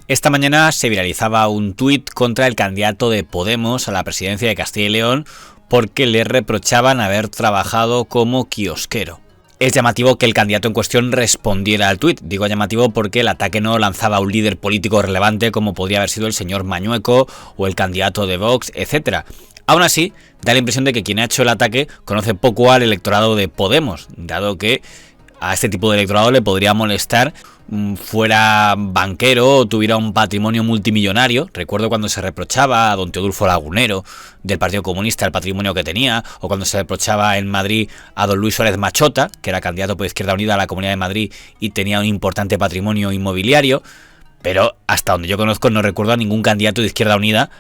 Esta mañana se viralizaba un tuit contra el candidato de Podemos a la presidencia de Castilla y León porque le reprochaban haber trabajado como kiosquero. Es llamativo que el candidato en cuestión respondiera al tuit. Digo llamativo porque el ataque no lanzaba a un líder político relevante como podría haber sido el señor Mañueco o el candidato de Vox, etc. Aún así, da la impresión de que quien ha hecho el ataque conoce poco al electorado de Podemos, dado que a este tipo de electorado le podría molestar fuera banquero o tuviera un patrimonio multimillonario. Recuerdo cuando se reprochaba a don Teodulfo Lagunero del Partido Comunista el patrimonio que tenía, o cuando se reprochaba en Madrid a don Luis Suárez Machota, que era candidato por Izquierda Unida a la Comunidad de Madrid y tenía un importante patrimonio inmobiliario, pero hasta donde yo conozco no recuerdo a ningún candidato de Izquierda Unida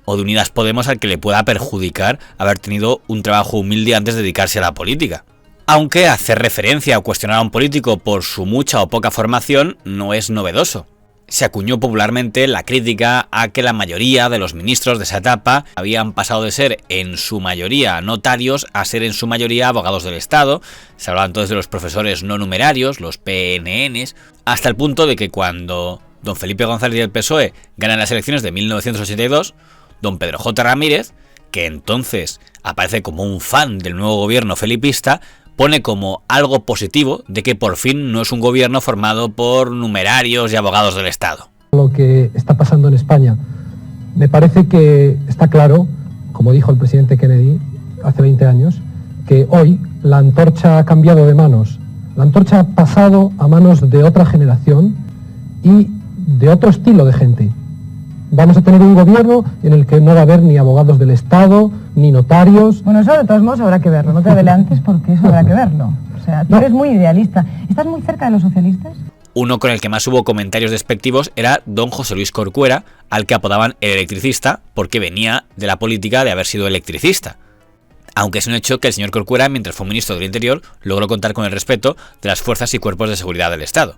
o de Unidas Podemos al que le pueda perjudicar haber tenido un trabajo humilde antes de dedicarse a la política. Aunque hacer referencia o cuestionar a un político por su mucha o poca formación no es novedoso. Se acuñó popularmente la crítica a que la mayoría de los ministros de esa etapa habían pasado de ser en su mayoría notarios a ser en su mayoría abogados del Estado. Se hablaba entonces de los profesores no numerarios, los PNNs, hasta el punto de que cuando don Felipe González y el PSOE ganan las elecciones de 1982, don Pedro J. Ramírez, que entonces aparece como un fan del nuevo gobierno felipista, pone como algo positivo de que por fin no es un gobierno formado por numerarios y abogados del Estado. Lo que está pasando en España, me parece que está claro, como dijo el presidente Kennedy hace 20 años, que hoy la antorcha ha cambiado de manos. La antorcha ha pasado a manos de otra generación y de otro estilo de gente. Vamos a tener un gobierno en el que no va a haber ni abogados del Estado, ni notarios. Bueno, eso de todos modos habrá que verlo, no te adelantes porque eso habrá que verlo. O sea, tú eres muy idealista. ¿Estás muy cerca de los socialistas? Uno con el que más hubo comentarios despectivos era don José Luis Corcuera, al que apodaban el electricista porque venía de la política de haber sido electricista. Aunque es un hecho que el señor Corcuera, mientras fue ministro del Interior, logró contar con el respeto de las fuerzas y cuerpos de seguridad del Estado.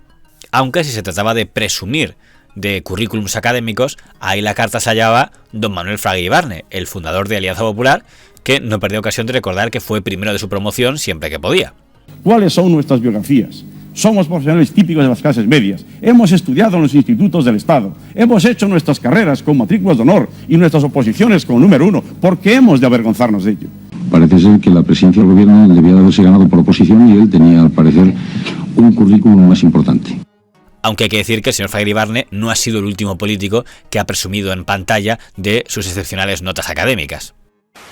Aunque si se trataba de presumir de currículums académicos, ahí la carta se hallaba don Manuel Fraga Iribarne, el fundador de Alianza Popular, que no perdió ocasión de recordar que fue primero de su promoción siempre que podía. ¿Cuáles son nuestras biografías? Somos profesionales típicos de las clases medias, hemos estudiado en los institutos del Estado, hemos hecho nuestras carreras con matrículas de honor y nuestras oposiciones con número 1, ¿por qué hemos de avergonzarnos de ello? Parece ser que la presidencia del gobierno debía de haberse ganado por oposición y él tenía, al parecer, un currículum más importante. Aunque hay que decir que el señor Fraga Iribarne no ha sido el último político que ha presumido en pantalla de sus excepcionales notas académicas.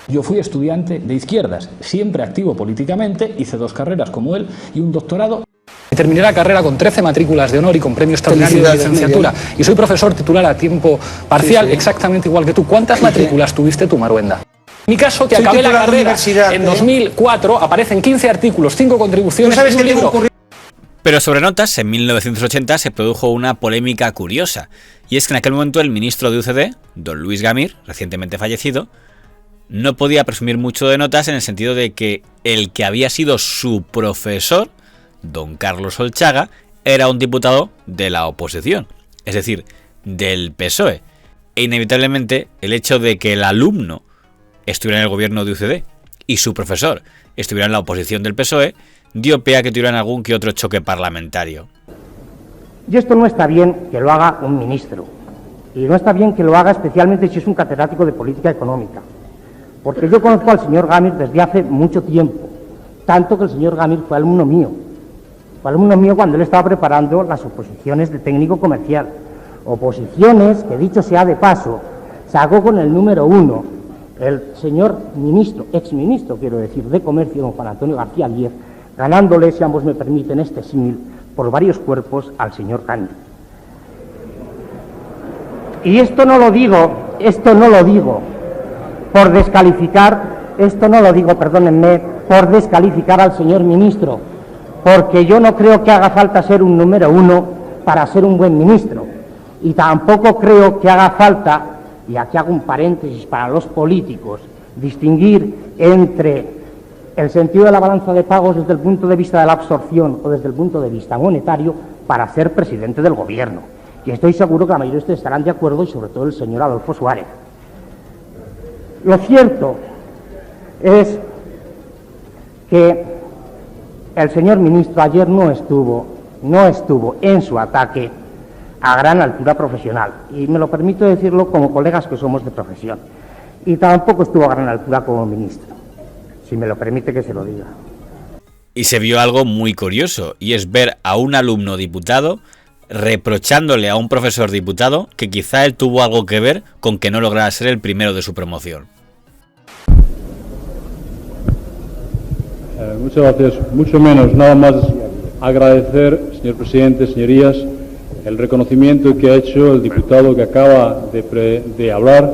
Yo fui estudiante de izquierdas, siempre activo políticamente, hice 2 carreras como él y un doctorado. Terminé la carrera con 13 matrículas de honor y con premio extraordinario de licenciatura. Y soy profesor titular a tiempo parcial, exactamente igual que tú. ¿Cuántas matrículas tuviste tú, Maruenda? En mi caso, que acabé la carrera en 2004, aparecen 15 artículos, 5 contribuciones y un libro. Pero sobre notas, en 1980 se produjo una polémica curiosa, y es que en aquel momento el ministro de UCD, don Luis Gamir, recientemente fallecido, no podía presumir mucho de notas en el sentido de que el que había sido su profesor, don Carlos Olchaga, era un diputado de la oposición, es decir, del PSOE, e inevitablemente el hecho de que el alumno estuviera en el gobierno de UCD y su profesor estuviera en la oposición del PSOE dio pie a que tuvieran algún que otro choque parlamentario. Y esto no está bien que lo haga un ministro, y no está bien que lo haga especialmente si es un catedrático de política económica, porque yo conozco al señor Gamir desde hace mucho tiempo, tanto que el señor Gamir fue alumno mío cuando él estaba preparando las oposiciones de técnico comercial, oposiciones que, dicho sea de paso, sacó con el número 1 el señor ministro, exministro quiero decir, de Comercio, don Juan Antonio García Lier, ganándole, si ambos me permiten este símil, por varios cuerpos al señor Cándido. Y esto no lo digo por descalificar, por descalificar al señor ministro, porque yo no creo que haga falta ser un número 1 para ser un buen ministro, y tampoco creo que haga falta, y aquí hago un paréntesis para los políticos, distinguir entre el sentido de la balanza de pagos desde el punto de vista de la absorción o desde el punto de vista monetario para ser presidente del gobierno. Y estoy seguro que la mayoría de ustedes estarán de acuerdo, y sobre todo el señor Adolfo Suárez. Lo cierto es que el señor ministro ayer no estuvo en su ataque a gran altura profesional, y me lo permito decirlo como colegas que somos de profesión, y tampoco estuvo a gran altura como ministro, si me lo permite que se lo diga. Y se vio algo muy curioso, y es ver a un alumno diputado reprochándole a un profesor diputado que quizá él tuvo algo que ver con que no lograra ser el primero de su promoción. Muchas gracias. Mucho menos, nada más agradecer, señor presidente, señorías, el reconocimiento que ha hecho el diputado que acaba de hablar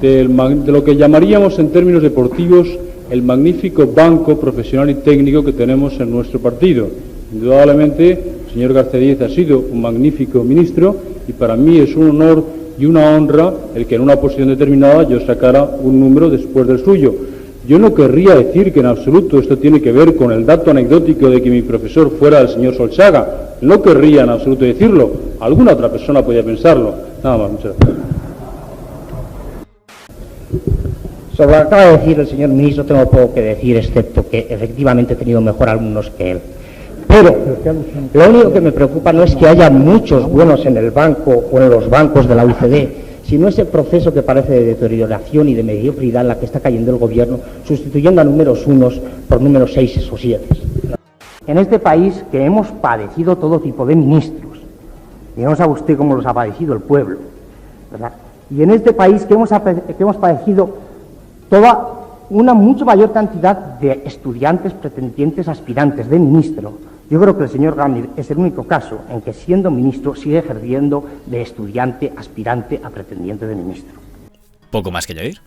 de lo que llamaríamos en términos deportivos el magnífico banco profesional y técnico que tenemos en nuestro partido. Indudablemente, el señor García Díez ha sido un magnífico ministro y para mí es un honor y una honra el que en una posición determinada yo sacara un número después del suyo. Yo no querría decir que en absoluto esto tiene que ver con el dato anecdótico de que mi profesor fuera el señor Solchaga. No querría en absoluto decirlo. Alguna otra persona podía pensarlo. Nada más, muchas gracias. Sobre lo que acaba de decir el señor ministro tengo poco que decir, excepto que efectivamente he tenido mejor alumnos que él. Pero lo único que me preocupa no es que haya muchos buenos en el banco o en los bancos de la UCD, sino ese proceso que parece de deterioración y de mediocridad en la que está cayendo el gobierno, sustituyendo a números unos por números 6 o 7. En este país que hemos padecido todo tipo de ministros, y no sabe usted cómo los ha padecido el pueblo, ¿verdad? Y en este país que hemos padecido toda una mucho mayor cantidad de estudiantes, pretendientes, aspirantes de ministro, yo creo que el señor Gámez es el único caso en que siendo ministro sigue ejerciendo de estudiante, aspirante a pretendiente de ministro. Poco más que añadir.